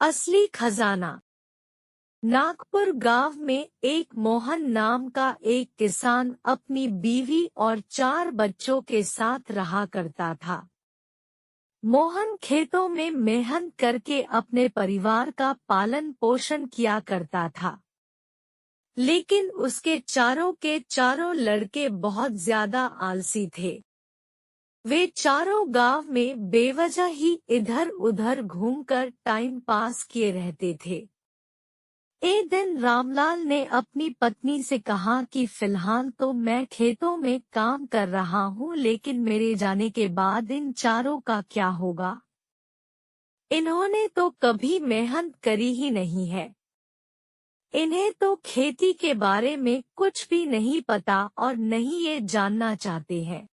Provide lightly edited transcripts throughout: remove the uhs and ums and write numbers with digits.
असली खजाना। नागपुर गांव में एक मोहन नाम का एक किसान अपनी बीवी और 4 बच्चों के साथ रहा करता था। मोहन खेतों में मेहनत करके अपने परिवार का पालन पोषण किया करता था, लेकिन उसके चारों के चारों लड़के बहुत ज्यादा आलसी थे। वे चारों गांव में बेवजह ही इधर उधर घूमकर टाइम पास किए रहते थे। एक दिन रामलाल ने अपनी पत्नी से कहा कि फिलहाल तो मैं खेतों में काम कर रहा हूँ, लेकिन मेरे जाने के बाद इन चारों का क्या होगा? इन्होंने तो कभी मेहनत करी ही नहीं है। इन्हें तो खेती के बारे में कुछ भी नहीं पता और नहीं ये जानना चाहते हैं।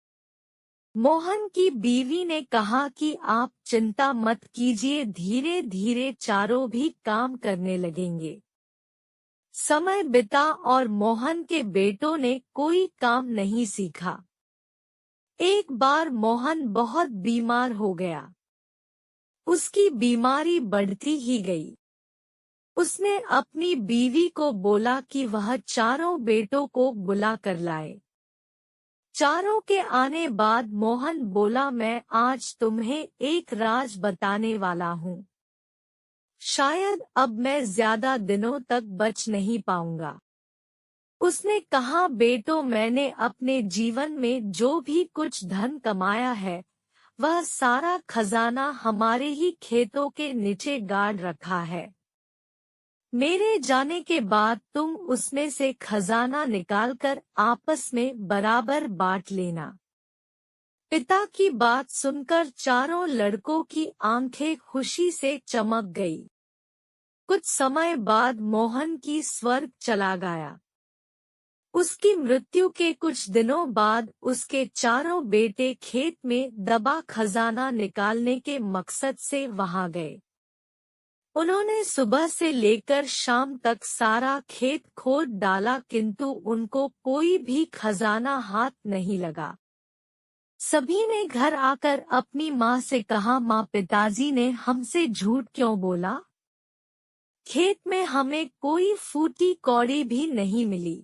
मोहन की बीवी ने कहा कि आप चिंता मत कीजिए, धीरे धीरे चारों भी काम करने लगेंगे। समय बिता और मोहन के बेटों ने कोई काम नहीं सीखा। एक बार मोहन बहुत बीमार हो गया। उसकी बीमारी बढ़ती ही गई। उसने अपनी बीवी को बोला कि वह चारों बेटों को बुला कर लाए। चारों के आने बाद मोहन बोला, मैं आज तुम्हें एक राज बताने वाला हूँ। शायद अब मैं ज्यादा दिनों तक बच नहीं पाऊंगा। उसने कहा, बेटों, मैंने अपने जीवन में जो भी कुछ धन कमाया है, वह सारा खजाना हमारे ही खेतों के नीचे गाड़ रखा है। मेरे जाने के बाद तुम उसमें से खजाना निकालकर आपस में बराबर बांट लेना। पिता की बात सुनकर चारों लड़कों की आंखें खुशी से चमक गई। कुछ समय बाद मोहन की स्वर्ग चला गया। उसकी मृत्यु के कुछ दिनों बाद उसके चारों बेटे खेत में दबा खजाना निकालने के मकसद से वहां गए। उन्होंने सुबह से लेकर शाम तक सारा खेत खोद डाला, किंतु उनको कोई भी खजाना हाथ नहीं लगा। सभी ने घर आकर अपनी माँ से कहा, माँ, पिताजी ने हमसे झूठ क्यों बोला? खेत में हमें कोई फूटी कौड़ी भी नहीं मिली।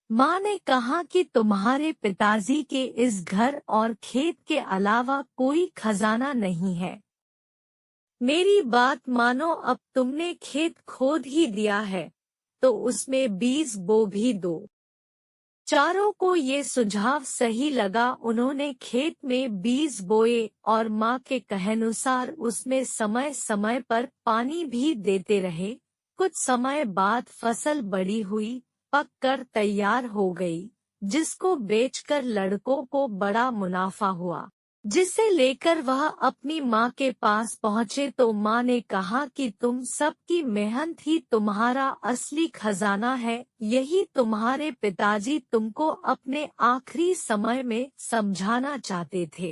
माँ ने कहा कि तुम्हारे पिताजी के इस घर और खेत के अलावा कोई खजाना नहीं है। मेरी बात मानो, अब तुमने खेत खोद ही दिया है तो उसमें बीज बो भी दो। चारों को ये सुझाव सही लगा। उन्होंने खेत में बीज बोए और माँ के कहानुसार उसमें समय समय पर पानी भी देते रहे। कुछ समय बाद फसल बड़ी हुई, पककर तैयार हो गई, जिसको बेचकर लड़कों को बड़ा मुनाफा हुआ, जिसे लेकर वह अपनी माँ के पास पहुँचे तो माँ ने कहा कि तुम सबकी मेहनत ही तुम्हारा असली खजाना है। यही तुम्हारे पिताजी तुमको अपने आखिरी समय में समझाना चाहते थे।